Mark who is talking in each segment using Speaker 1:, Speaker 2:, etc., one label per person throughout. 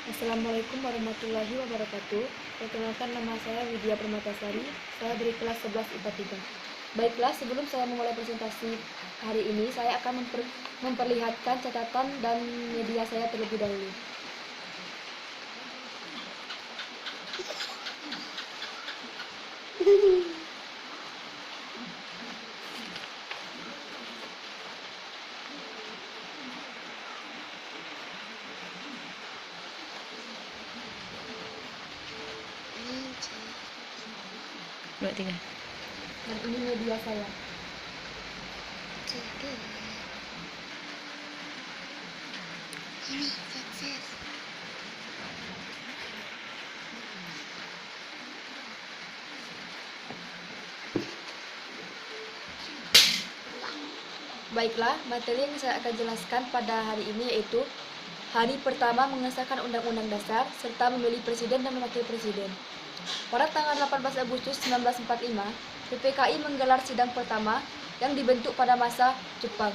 Speaker 1: Assalamualaikum warahmatullahi wabarakatuh. Perkenalkan, nama saya Widya Permatasari. Saya dari kelas 11 IPA 3. Baiklah, sebelum saya memulai presentasi hari ini, saya akan memperlihatkan catatan dan media saya terlebih dahulu.
Speaker 2: Dua, tiga.
Speaker 1: Dan ini media saya.
Speaker 3: Ini sukses.
Speaker 1: Baiklah, materi yang saya akan jelaskan pada hari ini yaitu hari pertama mengesahkan Undang-Undang Dasar serta memilih Presiden dan Wakil Presiden. Pada tanggal 18 Agustus 1945, PPKI menggelar sidang pertama yang dibentuk pada masa Jepang.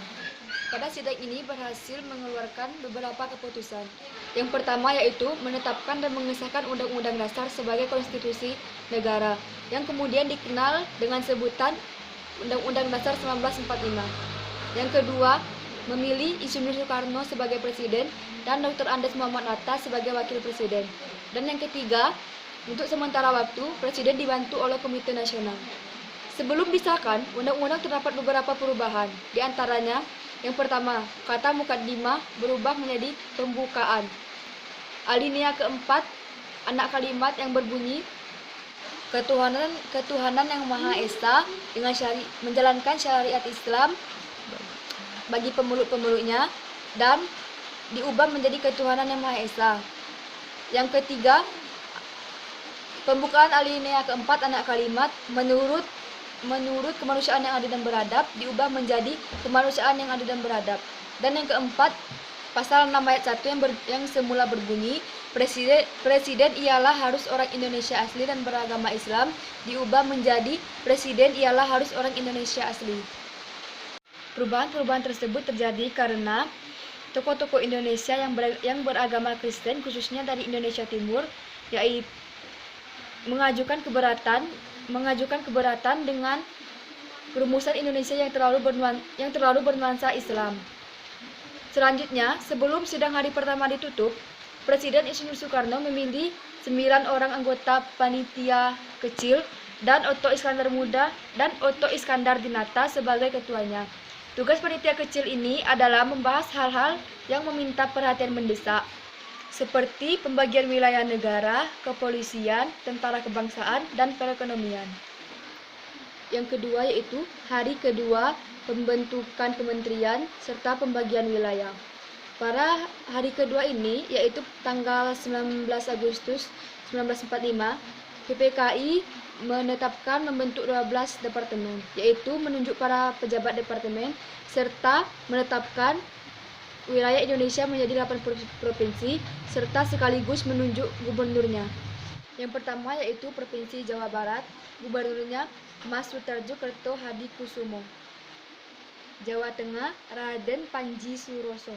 Speaker 1: Pada sidang ini berhasil mengeluarkan beberapa keputusan. Yang pertama yaitu menetapkan dan mengesahkan Undang-Undang Dasar sebagai konstitusi negara, yang kemudian dikenal dengan sebutan Undang-Undang Dasar 1945. Yang kedua, memilih Insinyur Soekarno sebagai presiden dan Dr. Andes Muhammad Hatta sebagai wakil presiden. Dan yang ketiga, untuk sementara waktu, presiden dibantu oleh Komite Nasional. Sebelum disahkan, undang-undang terdapat beberapa perubahan. Di antaranya, yang pertama, kata mukaddimah berubah menjadi pembukaan. Alinea keempat, anak kalimat yang berbunyi ketuhanan yang Maha Esa dengan menjalankan syariat Islam bagi pemeluk-pemeluknya, dan diubah menjadi ketuhanan yang Maha Esa. Yang ketiga, pembukaan alinea keempat anak kalimat menurut kemanusiaan yang adil dan beradab diubah menjadi kemanusiaan yang adil dan beradab. Dan yang keempat, pasal 6 ayat 1 yang semula berbunyi presiden ialah harus orang Indonesia asli dan beragama Islam diubah menjadi presiden ialah harus orang Indonesia asli. Perubahan-perubahan tersebut terjadi karena tokoh-tokoh Indonesia yang beragama Kristen, khususnya dari Indonesia Timur, yaitu mengajukan keberatan dengan perumusan Indonesia yang terlalu bernuansa Islam. Selanjutnya, sebelum sidang hari pertama ditutup, Presiden Insinyur Soekarno memilih 9 orang anggota panitia kecil dan Otto Iskandar Muda dan Otto Iskandar Dinata sebagai ketuanya. Tugas panitia kecil ini adalah membahas hal-hal yang meminta perhatian mendesak, seperti pembagian wilayah negara, kepolisian, tentara kebangsaan, dan perekonomian. Yang kedua yaitu hari kedua pembentukan kementerian serta pembagian wilayah. Pada hari kedua ini yaitu tanggal 19 Agustus 1945, PPKI menetapkan membentuk 12 departemen, yaitu menunjuk para pejabat departemen serta menetapkan wilayah Indonesia menjadi 8 provinsi serta sekaligus menunjuk gubernurnya. Yang pertama yaitu Provinsi Jawa Barat, gubernurnya Mas Sutarjo Kerto Hadi Kusumo. Jawa Tengah, Raden Panji Suroso.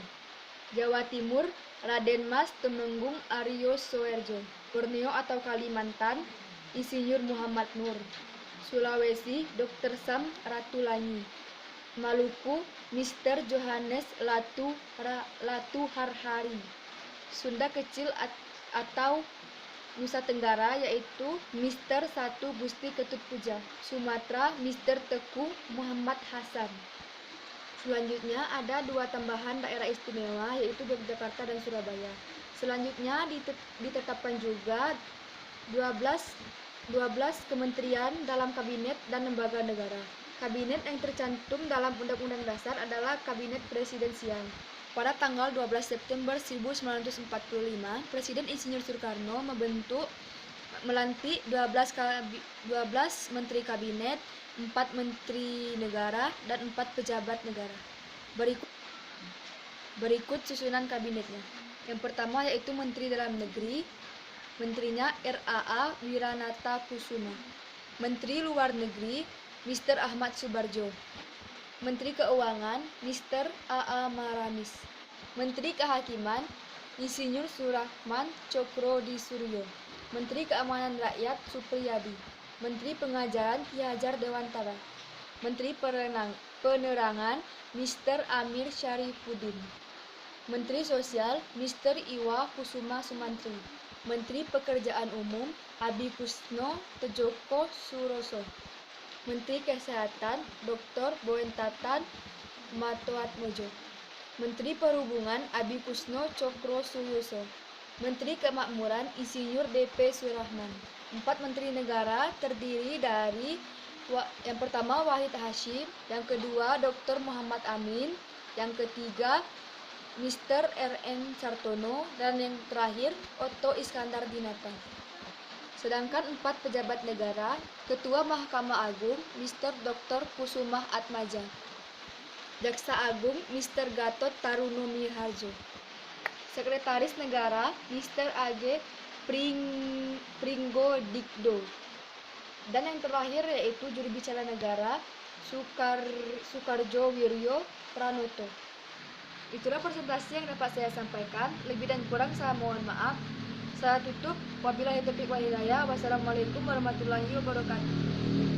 Speaker 1: Jawa Timur, Raden Mas Tumenggung Aryo Soerjo. Borneo atau Kalimantan, Insinyur Muhammad Nur. Sulawesi, Dr. Sam Ratulangi. Maluku, Mr. Johannes Latu Harhari. Sunda Kecil atau Nusa Tenggara yaitu Mr. 1 Gusti Ketut Puja. Sumatera, Mr. Teku Muhammad Hasan. Selanjutnya ada 2 tambahan daerah istimewa yaitu Yogyakarta dan Surabaya. Selanjutnya ditetapkan juga 12 kementerian dalam kabinet dan lembaga negara. Kabinet yang tercantum dalam Undang-Undang Dasar adalah Kabinet Presidensial. Pada tanggal 12 September 1945, Presiden Insinyur Soekarno melantik 12 menteri kabinet, 4 menteri negara, dan 4 pejabat negara. Berikut susunan kabinetnya. Yang pertama yaitu Menteri Dalam Negeri, menterinya RAA Wiranata Kusuma. Menteri Luar Negeri, Mr. Ahmad Subarjo. Menteri Keuangan, Mr. A.A. Maramis. Menteri Kehakiman, Insinyur Surahman Cokro-Disuryo. Menteri Keamanan Rakyat Supriyadi. Menteri Pengajaran Ki Hajar Dewantara. Menteri Penerangan Mr. Amir Syarifuddin. Menteri Sosial Mr. Iwa Kusuma Sumantri. Menteri Pekerjaan Umum Abi Kusno Tejoko Suroso. Menteri Kesehatan Dr. Boentatan Matoatmojo. Menteri Perhubungan Abi Kusno Cokro Suyoso. Menteri Kemakmuran Insinyur DP Surahman. 4 Menteri Negara terdiri dari yang pertama Wahid Hashim, yang kedua Dr. Muhammad Amin, yang ketiga Mr. R.N. Sartono, dan yang terakhir Otto Iskandar Dinata. Sedangkan 4 pejabat negara, Ketua Mahkamah Agung Mr. Dr. Kusumah Atmaja, Jaksa Agung Mr. Gatot Taruno Miharjo, Sekretaris Negara Mr. A.G. Pringgodikdo, dan yang terakhir yaitu juru bicara negara Sukarjo Wiryo Pranoto. Itulah presentasi yang dapat saya sampaikan. Lebih dan kurang saya mohon maaf. Saya tutup. Wabillahi taufiq wal hidayah. Wassalamualaikum warahmatullahi wabarakatuh.